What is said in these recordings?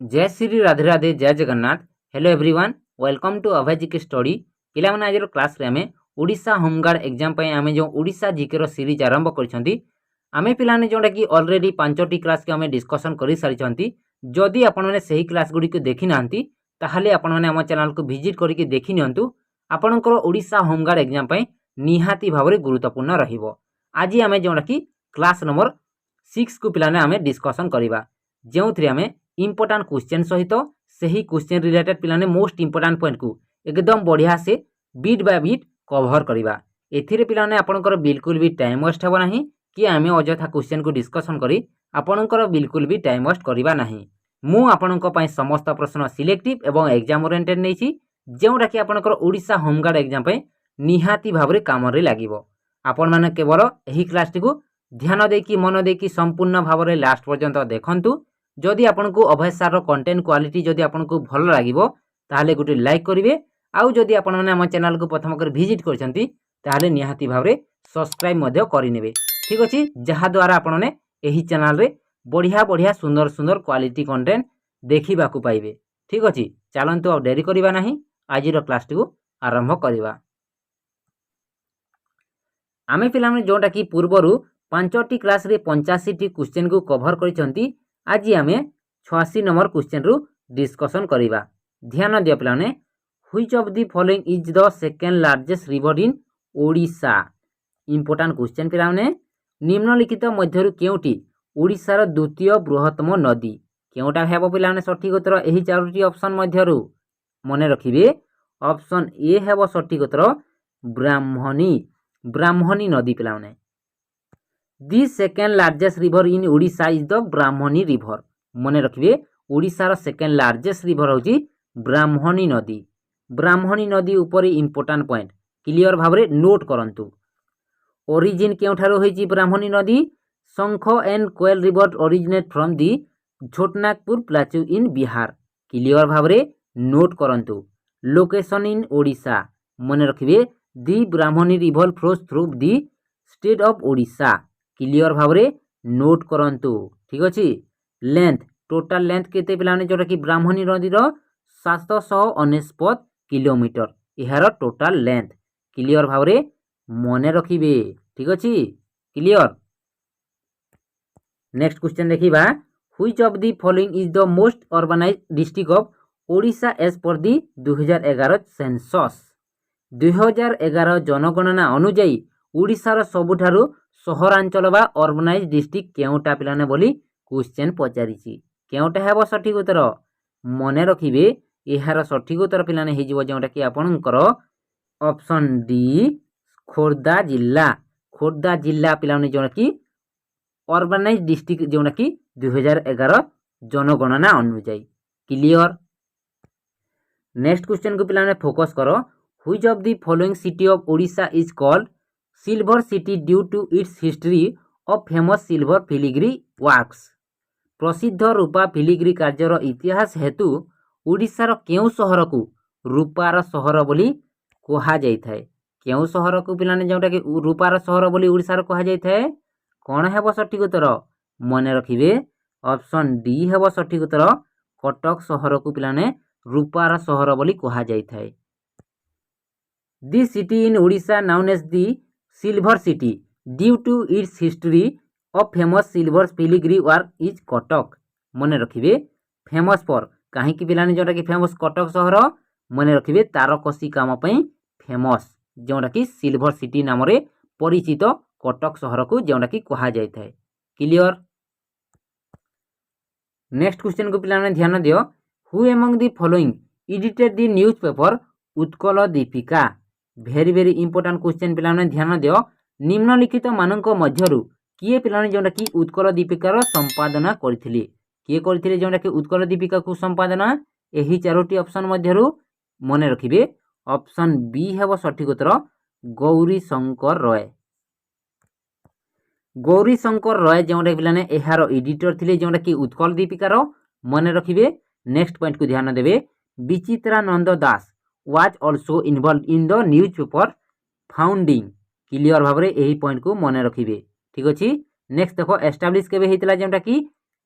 जय श्री राधे राधे जय Jagannath. Hello everyone, welcome to Abhay ji के स्टडी। पिलाମାନେ ଆଜିର କ୍ଲାସ୍ରେ ଆମେ ଓଡ଼ିଶା ହୋମଗାର୍ଡ଼ ଏକ୍ଜାମ୍ ପାଇଁ ଆମେ ଯେଉଁ ଓଡ଼ିଶା ଜିକେର ସିରିଜ୍ ଆରମ୍ଭ କରିଛନ୍ତି, ଆମେ ପିଲାମାନେ ଯେଉଁଟାକି ଅଲରେଡ଼ି 5ଟି କ୍ଲାସ୍କୁ ଆମେ ଡିସ୍କସନ୍ କରିସାରିଛନ୍ତି। ଯଦି ଆପଣମାନେ ସେହି କ୍ଲାସ୍ ଗୁଡ଼ିକୁ ଦେଖିନାହାନ୍ତି ତାହେଲେ ଆପଣମାନେ ଆମ ଚ୍ୟାନେଲକୁ ଭିଜିଟ୍ କରିକି ଦେଖିନିଅନ୍ତୁ। ଆପଣଙ୍କର ଓଡ଼ିଶା ହୋମଗାର୍ଡ଼ ଏକ୍ଜାମ୍ ପାଇଁ ନିହାତି ଭାବରେ ଗୁରୁତ୍ୱପୂର୍ଣ୍ଣ ରହିବ। ଆଜି ଆମେ ଯେଉଁଟାକି କ୍ଲାସ୍ ନମ୍ବର 6କୁ ପିଲାମାନେ ଆମେ ଡିସ୍କସନ୍ କରିବା, ଯେଉଁଥିରେ ଆମେ इंपोर्टाट क्वेश्चन सहित सही क्वेश्चन रिलेटेड पिलाने मोस्ट इंपोर्टाट पॉइंट को एकदम बढ़िया से बीट बाय बीट कवर करवा। एथिरे पिलाने आपनकर बिल्कुल भी टाइम वेस्ट हेबो नाही कि आमे अजथा क्वेश्चन को डिस्कशन करी आपनकर बिल्कुल भी टाइम वेस्ट करवा नाही। मु आपनक पई समस्त प्रश्न सिलेक्टिव एवं एग्जाम ओरिएंटेड नेछि, जेउडा कि आपनकर ओडिसा होमगार्ड एग्जाम पई निहाती भाबरे काम रे लागिवो। आपण माने केवल एही क्लास को ध्यान देकी मन देकी संपूर्ण भाबरे लास्ट पर्यंत देखंतु। जदि आपको अभय सार कंटेंट क्वालिटी जदि आपको भल लगे ताहले गोटे लाइक करेंगे। आउ जदि आपण मैंने आम चैनल को प्रथम कर विजिट करछंती ताहले निहाती भावरे सब्सक्राइब मध्य करिनेबे। ठीक अछि, जहा द्वारा आपण मैंने एही चैनल रे बढ़िया बढ़िया सुंदर सुंदर क्वालिटी कंटेंट देखिबा को पाइबे। ठीक अछि, चलंतु अब देरी करिबा नाही, आजिर क्लास को आरंभ करिबा। आमे पिला माने जोटा कि पूर्वरु 5टी क्लास रे 85टी क्वेश्चन को कवर करिसंती। आज आम 86 नंबर क्वेश्चन रु डिस्कसन करिबा। ध्यान दियो पिलाने, which of the following is the second largest river in Odisha. Important question पिलाने, निम्नलिखित मध्यरु केउटी ओडिशार द्वितीय बृहत्तम नदी केउटा हेबो पिलाने? सठिक उत्तर एही चारोटी ऑप्शन मध्यरु मने रखिबे। ऑप्शन ए हेबो सठिक उत्तर ब्राह्मणी। ब्राह्मणी नदी पिलाने। The second largest river in Odisha is the Brahmani river. मने रखिए, ओडिशार सेकेंड लार्जेस्ट रिवर होची ब्राह्मणी नदी। ब्राह्मणी नदी ऊपर इंपोर्टेंट पॉइंट क्लियर भावरे नोट करंतु। ओरिजिन केउठारो होईची ब्राह्मणी नदी? Sankh and Koel river originate from the Chotanagpur plateau in Bihar. Clear भावरे नोट करंतु। लोकेशन इन ओडिशा मने रखिए, the Brahmani river flows through the state of Odisha. Clear भावरे नोट करंतु। ठीक अछि। लेंथ, टोटल लेंथ केते पिलाने जोटा कि ब्राह्मणी नदी रो 749 किलोमीटर इहार टोटल लेंथ। क्लियर भावरे मने रखिबे। ठीक अछि, क्लियर। नेक्स्ट क्वेश्चन देखिबा, which of the following is the most urbanised district of Odisha as per the 2011 census. 2011 जनगणना अनुଯାयी ओडिशार सबुठारु सहरांचल बा अर्बनाइज डिस्ट्रिक्ट केउटा पिलाने बोली क्वेश्चन पचारिछि। केउटा हेबो सठिक उत्तर? मने रखिबे, एहार सठिक उत्तर पिलाने हे जिवो जेउटा कि आपनकर ऑप्शन डी खोर्धा जिल्ला। खोर्धा जिल्ला पिलाने जोटा कि अर्बनाइज डिस्ट्रिक्ट जोटा कि 2011 जनगणना अनुଯାयी। क्लियर। नेक्स्ट क्वेश्चन को पिलाने फोकस करो। Which of the following city of Odisha is called silver city due to its history of famous silver filigree works. प्रसिद्ध रूपा फिलिग्री कार्यर इतिहास हेतु ओडिशार केउ सहर को रूपार सहर बोली कहा जाइथाय? केउ सहर को पिलाने जोटा कि रूपार सहर बोली ओडिशार कहा जाइथाय? कोन हेबो सठिक उत्तर? मने रखिबे, ऑप्शन डी हेबो सठिक उत्तर। कटक सहर को पिलाने रूपार सहर बोली कहा जाइथाय। This city in Odisha known as the Silver City due to its history of famous silver filigree work is Cuttack. मने रखिबे, फेमस पर कहीं की पिलाने जोटा कि फेमस कटक सहर मने रखिबे तारकसी काम पई फेमस जोटा कि सिल्वर सिटी नाम रे परिचित कटक सहर को जोटा कि कहा जाइथाय। क्लियर। नेक्स्ट क्वेश्चन को पिलाने ध्यान दियो। Who among the following edited the newspaper Utkal Deepika. Very very important question पिलाने ध्यान दियो। निम्नलिखित मानक मध्यरु किए पिलाने जोटा कि उत्कल दीपिकार संपादना करथिले? किए करथिले जोटा कि उत्कल दीपिका को संपादना? एही चारोटी ऑप्शन मध्यरु मने रखिबे, ऑप्शन बी हेबो सठिक उत्तर गौरी शंकर रॉय। गौरी शंकर रॉय जोटा पिलाने एहार एडिटर थिले जोटा कि उत्कल दीपिकार। मने रखिबे। नेक्स्ट पॉइंट को ध्यान देबे, विचित्रानंद दास was also involved in the newspaper founding। Clear भाव यही पॉइंट को मन रखिए। ठीक अच्छे। नेक्स्ट देखो, एस्टाब्लिश केबे हेतिला जोटा कि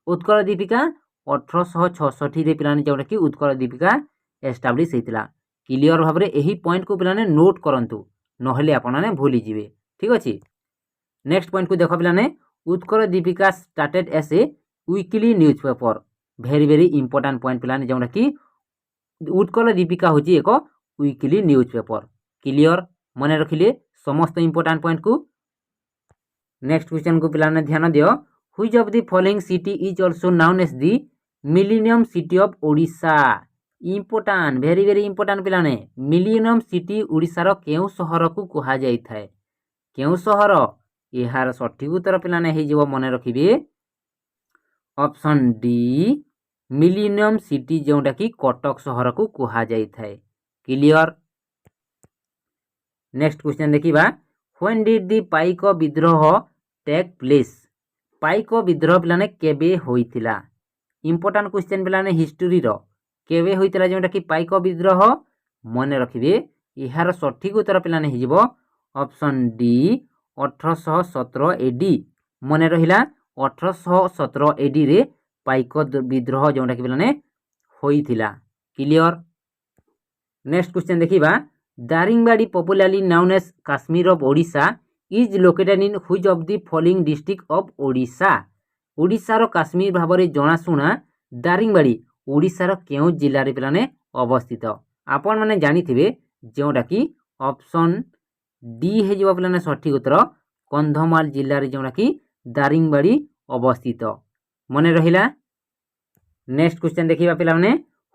उत्कल दीपिका 1866 पिलाने जोटा कि उत्कल दीपिका एस्टाब्लीश होता। क्लियर भाव में यही पॉइंट को पिलाने नोट करंतु नहले आपने भूली जिवे। ठीक अच्छे। नेक्स्ट पॉइंट को देख पिलाने Utkal Dipika started as a weekly news paper. Very very important point पिलाने जोटा कि उत्कल दीपिका हूँ एक वीकली न्यूज पेपर। क्लियर मन रखिले समस्त इंपोर्टाट पॉइंट को। नेक्स्ट क्वेश्चन को पिलाने ध्यान दियो। Which of the following city is also known as the millennium city of Odisha. Important very very important पिलाने मिलेनियम सिटी ओडिशार केउ सहर को कहा जाय थाए। केउ सहर यार सठिक उत्तर पिलाने हे जीवो मन रखिबे ऑप्शन डी मिलेनियम सिटी जोटा कि कटक सहर को कहा जाय थाए। क्लियर। नेक्स्ट क्वेश्चन देखिबा व्हेन डिड द पाइक विद्रोह टेक प्लेस। पाइक विद्रोह पिलाने केबे होइतिला। इंपोर्टाट क्वेश्चन पिलाने हिस्ट्री रो केबे होइतिला जोटा कि पाइक विद्रोह मन रखिबे यार सठिक उत्तर पिलाने हे जीवो ऑप्शन डी 1817 एडी। मन रहिला 1817 एडी रे पाइक विद्रोह जोटा कि पिलाने होइतिला। क्लियर। नेक्स्ट क्वेश्चन देखिबा Daringbadi popularly known as Kashmir of Odisha is located in which of the following district of Odisha. ओडिशार काश्मीर भाव में जनाशुना दारिंगबाड़ी ओडिशार केउ जिले में पिलाने अवस्थित। आपण माने जानिथिबे जोटा कि ऑप्शन डी हे जो पिलाने सठिक उत्तर कंधमाल जिले में जोटा कि दारिंगबाड़ी अवस्थित। मन रहिला। नेक्स्ट क्वेश्चन देखिबा पिलाने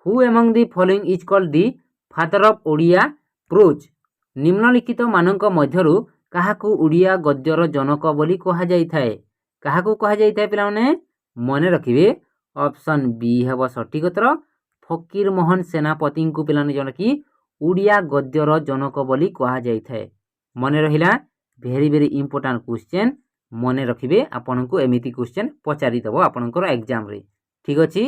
who among the following is called the father of Odia prose. निम्नलिखित मानक मध्यरु काहाकू ओडिया गद्यर जनक बोली कहा जाय थाए। काहाकू कहा जाय थाए पिलाने मन रखिबे ऑप्शन बी हेबो सठिक उत्तर फकीर मोहन सेनापति को पिलाने जोटा कि ओडिया गद्यर जनक बोली कहा जाय थाए। मन रहिला। भेरी भेरी इंपोर्टाट क्वेश्चन मन रखिबे आपन को एमिति क्वेश्चन पचारि दबो आपनकर एग्जाम रे। ठीक अछि।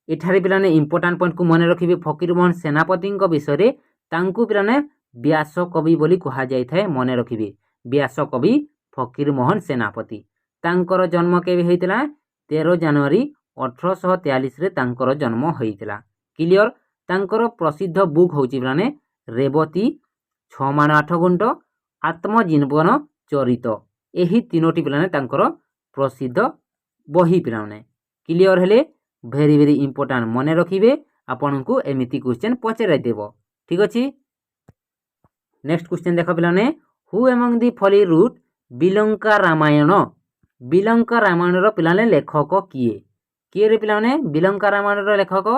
एठारे पिलाने इंपोर्टाट पॉइंट को मन रखिबे फकीर मोहन सेनापति विषय रे तांकु पिलाने व्यास कवि बोली कहा जाय थाए। मन रखिबे व्यास कवि फकीर मोहन सेनापति। तांकर जन्म केबे होइतिला 13 जनवरी 1843 रे तांकर जन्म होइतिला। क्लियर। तांकर प्रसिद्ध बुक होउची पिलाने रेवती 6 मान 8 गुंट आत्मजीवन चरित। एही तीनोटी पिलाने तांकर प्रसिद्ध बही पिलाने। क्लियर हेले भेरी भेरी इंपोर्टाट मन रखिबे आपन को एमिति क्वेश्चन पचारि देबो। ठीक अछि। नेक्स्ट क्वेश्चन देख पिलाने who among the following wrote Bilanka Ramayan. Bilanka Ramayan रो पिलाने लेखक किए रे पिलाने बिलंका रामायण रो लेखक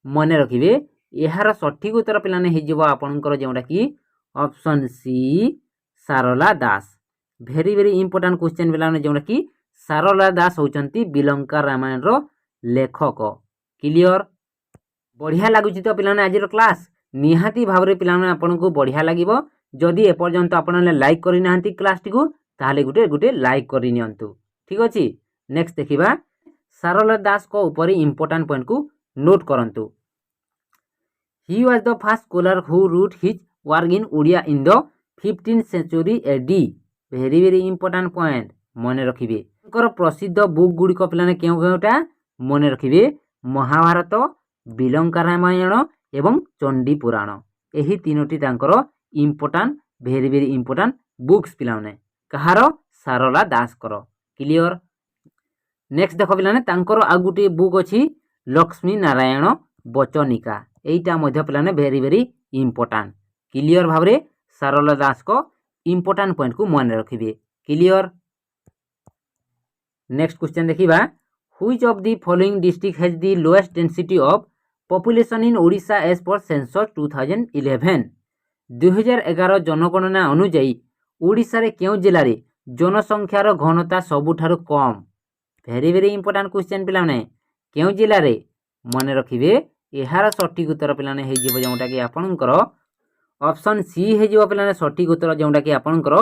मन रखिबे यार सठिक उत्तर पिलाने हे जिवो आपनकर जोटा कि ऑप्शन सी सारला दास। भेरी भेरी इंपोर्टाट क्वेश्चन पिलाने जोटा कि सारला दास होचंती बिलंका रामायण रो लेखक। क्लियर। बढ़िया लगुची तो पिलाने आज क्लास निहाती भाव में पिलाने आपन को बढ़िया लागिबो। जदि एपर्यंत आपने लाइक करि नाहंती क्लास टी को ताहले गुटे गुटे लाइक करि नियंतु। ठीक अछि। नेक्स्ट देखिबा सारला दास को ऊपर इंपोर्टेंट पॉइंट को नोट करंतु। He was the first scholar who wrote his work in Odia in the 15th century AD. Very very important point मन रखिबे। कर प्रसिद्ध बुक गुडी को पिलाने केउ केउटा मन रखिबे महाभारत बिलंका रामायण एवं चंडी पुराण। एही तीनोटी तांकर इंपोर्टेंट भेरी भेरी इंपोर्टेंट बुक्स पिलाने कहार सारला दास कर। क्लियर। नेक्स्ट देख पिलाने तांकर आ गुटे बुक अछि लक्ष्मी नारायण बचनिका। एइटा मध्य पिलाने भेरी भेरी इंपोर्टेंट। क्लियर भाव रे सारला दास को इंपोर्टेंट पॉइंट को मन रखिबे। क्लियर। नेक्स्ट क्वेश्चन देखिबा which of the following district has the lowest density of population in Odisha as per census 2011। 2011 जनगणना अनुଯାयी ओडिशा रे केउ जिल्ला रे जनसंख्यार घनता सबुठारु कम। भेरी भेरी इंपोर्टेंट क्वेश्चन पिलाने केउ जिल्ला रे मन रखिबे एहार सठिक उत्तर पिलाने हे जिवो जोंटा कि आपनकर ऑप्शन सी हे जिवो पिलाने सठिक उत्तर जोंटा कि आपनकर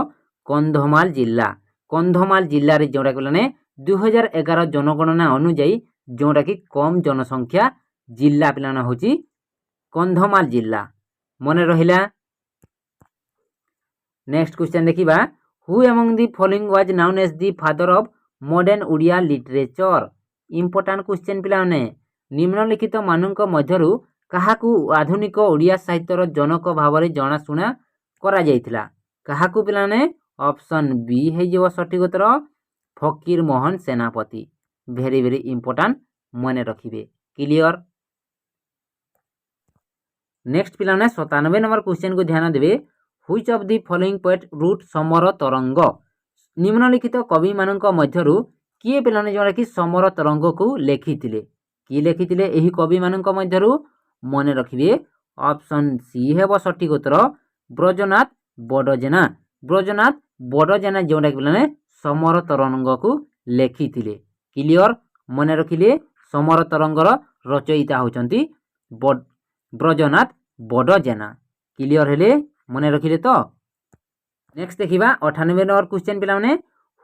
कंधमाल जिल्ला। कंधमाल जिल्ला रे जोंटा कि पिलाने 2011 जनगणना अनुଯାयी जोंटा कि कम जनसंख्या जिल्ला पिलाना होची कंधमाल जिल्ला। मन रहिला। नेक्स्ट क्वेश्चन देखिबा who among the following was known as the father of modern Odia literature. Important question पिलाने निम्नलिखित मानक मध्यरु काहाकू आधुनिक ओडिया साहित्यर जनक भाव में जनाशुना करा जायतिला काहाकू पिलाने ऑप्शन बी है जो सठिक उत्तर फकीर मोहन सेनापति वेरी वेरी इंपोर्टाट मन रखिए क्लियर। नेक्स्ट पिलाने 97 नंबर क्वेश्चन को ध्यान देवे which of the following poet wrote Samar Tarang निम्नलिखित कवि मानक मध्यरु किए पिलाने जोड़ा कि समर तरंग को लेखिथिले किए लेखिथिले एही कवि मानक मध्यरु मन रखिए ऑप्शन सी हेबो सठिक उत्तर ब्रजनाथ बड़जेना जोड़ा कि पिलाने समर तरंग को लेखिथिले क्लियर मन रखिले समर तरंगर रचयिता होचंती ब्रजनाथ बड़जेना क्लियर हेले मन रखिले तो। नेक्स्ट देखिबा 98 नंबर क्वेश्चन पिलाने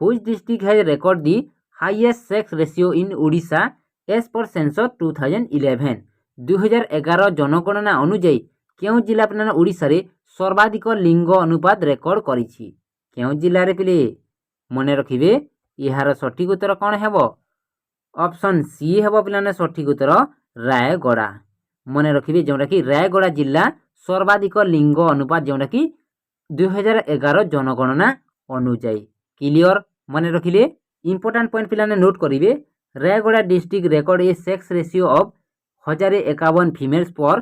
which district has record the highest sex ratio in Odisha as per census 2011 2011 जनगणना अनुଯାୟୀ केउ जिला पिलाने ओडिशा रे सर्वाधिक लिंग अनुपात रेकर्ड करिछि केउ जिल्ला रे पिले मन रखिबे यार सठिक उत्तर कौन हेबो ऑप्शन सी हेबो पिलाने सठिक उत्तर रायगड़ा मन रखिए जोटा कि रायगड़ा जिला सर्वाधिक लिंग अनुपात जोटा कि 2011 जनगणना अनुଯାୟୀ क्लियर मन रखिले इंपोर्टाट पॉइंट पिलाने नोट करिवे Rayagada district record a sex ratio of 1051 females per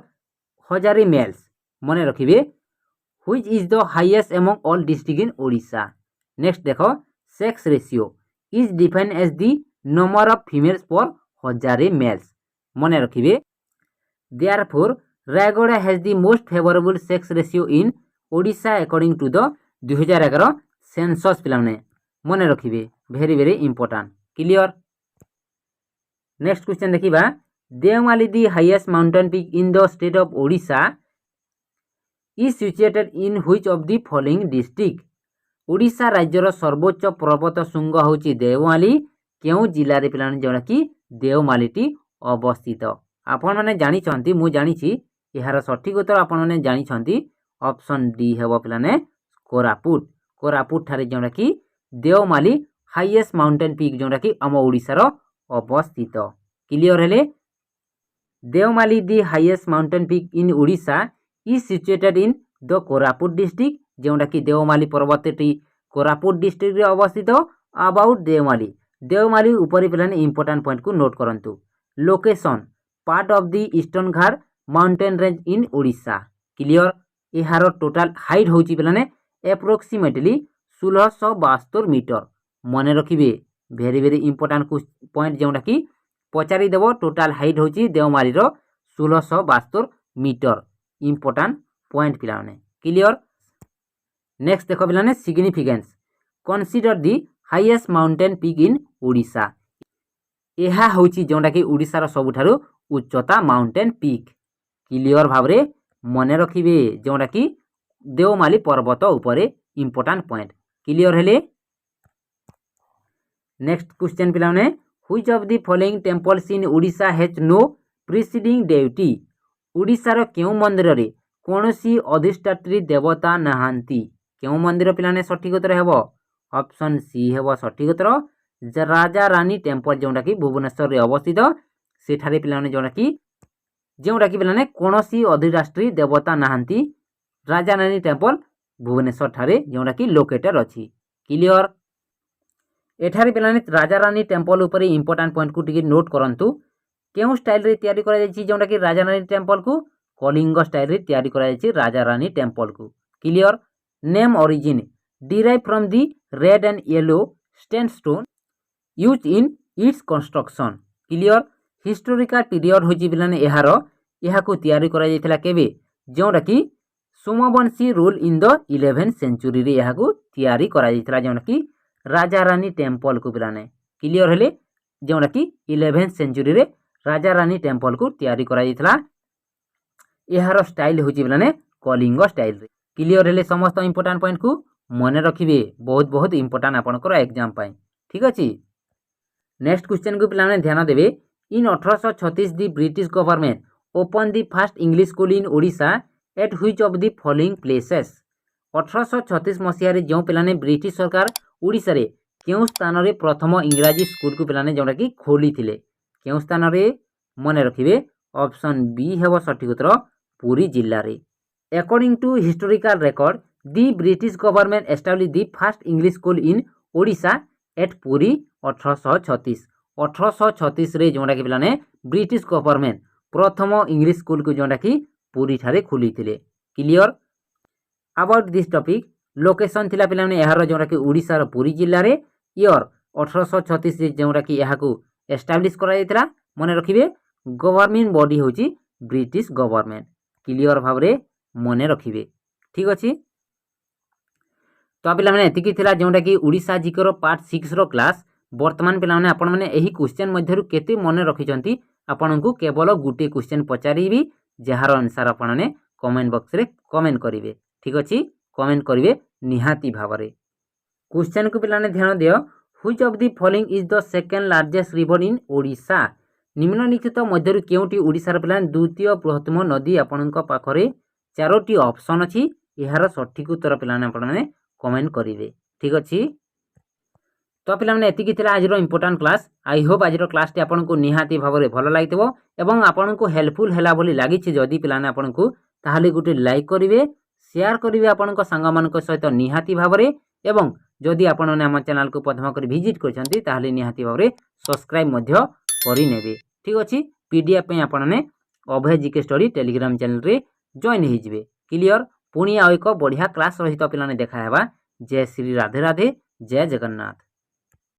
1000 males मन रखिए which is the highest among all district in Odisha. Next देखो sex ratio is defined as the number of females per 1000 males मन रखिए Therefore, Rayagada has the most favorable sex ratio in Odisha according to the 2011 census पिलाने मन रखिए very very important clear. Next question देखिबा Deomali the highest mountain peak in the state of Odisha is situated in which of the following district Odisha राज्यर सर्वोच्च पर्वत शृंग होची देवमाली केउ जिल्ला रे पिलाने जोड़ा कि देवमालीटी अवस्थित आपण मैंने जानी मु जानी यार सठिक उत्तर आपण मैंने जानी ऑप्शन डी हेबो पिलाने कोरापुट ठारे जोड़ा कि देवमाली हाईएस्ट माउंटेन पीक जोड़ा कि आम ओडिशार अवस्थित क्लियर हेले Devmali the highest mountain peak in Odisha is situated in the Koraput district जोड़ा कि देवमाली पर्वतटी कोरापुट डिस्ट्रिक्ट रे अवस्थित अबाउट देवमाली ऊपर पिलाने इंपोर्टाट पॉइंट को नोट करंतु location part of the eastern Ghat mountain range in Odisha clear यार टोटाल हाइट होची पिलाने एप्रोक्सीमेटली 1672 मीटर मन रखिए वेरी वेरी इंपोर्टाट पॉइंट जोटा कि पचारि देव टोटाल हाइट होची देवमाली 1672 मीटर इंपोर्टाट पॉइंट पिलाने क्लियर। नेक्स्ट देखो पिलाने significance consider the highest mountain peak in Odisha यह होची जोटा कि ओडिशार सबुठारु उच्चता माउंटेन पीक क्लियर भाव रे मन रखिए जोटा कि देवमाली पर्वत उपरे इंपोर्टाट पॉइंट क्लियर हेले। नेक्स्ट क्वेश्चन पिलाने which of the following temples in Odisha has no presiding deity ओडिशार केउ मंदिर रे कोनोसी अधिष्ठात्री देवता नाहांती केउ मंदिर पिलाने सठिक उत्तर हेबो ऑप्शन सी हेबो सठिक उत्तर राजा रानी टेम्पल जोटा कि भुवनेश्वर रे अवस्थित सेठारे पिलाने जोटा कि पिलाने कोनोसी अधिराष्ट्रीय देवता नाहांती राजा रानी टेम्पल भुवनेश्वर ठारे जोटा कि लोकेटेड अछि क्लियर। एठारे पिलाने राजा रानी टेम्पल ऊपर इंपोर्टाट पॉइंट को टिके नोट करंतु केउ स्टाइल रे तयारी करा जायछि जोटा कि राजा रानी टेम्पल को कलिंग स्टाइल रे तयारी करा जायछि राजा रानी टेम्पल को clear. Name origin derive from the red and yellow sandstone use in its construction clear. Historical period होची पिलाने यहाँ को तैयारी करा जायथिला केबे जोटा कि Somvanshi rule in the 11th century रे यहाँ को तैयारी करा जायथिला जोटा कि राजा रानी टेम्पल को पिलाने क्लियर हेले जोटा कि 11th सेंचुरी रे राजा रानी टेम्पल को तैयारी करा जायथिला यार स्टाइल होची पिलाने कलिंग स्टाइल रे क्लियर हेले समस्त इंपोर्टाट पॉइंट को मन रखिए बहुत बहुत इंपोर्टाट आपनकर एग्जाम पाई ठीक अछि। नेक्स्ट क्वेश्चन को पिलाने ध्यान देवे in 1836 the British government open the first English school in Odisha at which of the following places 1836 मसीह रे जो पिलाने ब्रिटिश सरकार ओडिशा रे केउ स्थान रे प्रथम इंग्राजी स्कूल को पिलाने जोटा कि खोली थिले केउं स्थान रे मने रखिबे ऑप्शन बी हेबो सठिक उत्तर पुरी जिल्ला रे। According to historical record the British government establish the first English school in Odisha at Puri 1836। 1836 रे जोंडा कि पिलाने ब्रिटिश गवर्नमेंट प्रथम इंग्लिश स्कूल को जोंडा कि पुरी ठारे खुली थिले। Clear about this topic location थिला पिलाने एहार जोंडा कि ओडिसा रो पुरी जिल्ला रे ईयर 1836 रे जोंडा कि एहाकू एस्टाब्लिश करा जायतिला मने रखिबे गवर्नमेंट बॉडी होची ब्रिटिश गवर्नमेंट। क्लियर भाबरे मने रखिबे ठीक अछि। तो पिला माने एतिकी थिला जोंडा कि ओडिसा जीकर पार्ट 6 रो क्लास। वर्तमान पिला माने आपण माने एही क्वेश्चन मध्यरु केते मने रखिचंती आपनकू केवल गुटे क्वेश्चन पचारिबी जहार आंसर आपण ने कमेंट बॉक्स रे कमेंट करिवे ठीक अछि। कमेंट करिवे निहाती भाबरे। क्वेश्चन को पिला ने ध्यान दियो which of the following is the second largest river in Odisha. निम्नलिखित मध्यरु केउटी ओडिसा रो पिला द्वितीय बृहत्तम नदी आपनक पाखरे चारोटी ऑप्शन अछि एहार सठिक उत्तर पिला ने आपण माने कमेंट करिवे ठीक अछि। तो पिला माने एतिकी थिला आजिरो इंपोर्टेंट क्लास। आई होप आजिरो क्लास टी आपन को निहाती भाबरे भलो लागितबो एवं आपन को हेल्पफुल हैला बोली लागिछि जदी पिला ने आपन को ताहाले गुटे लाइक करिवे शेयर करिवे आपन को संग मान को सहित निहाती भाबरे एवं जदी आपन ने हम चैनल को प्रथम कर विजिट करछंती ताहाले निहाती भाबरे सब्सक्राइब मध्य करि नेबे ठीक अछि। पीडीएफ पे आपन ने अभय जीके स्टडी टेलीग्राम चैनल रे जॉइन हो जिवे। क्लियर पुणी आ एक बढ़िया क्लास रहित पिला ने देखा हेबा। जय श्री राधे राधे जय जगन्नाथ।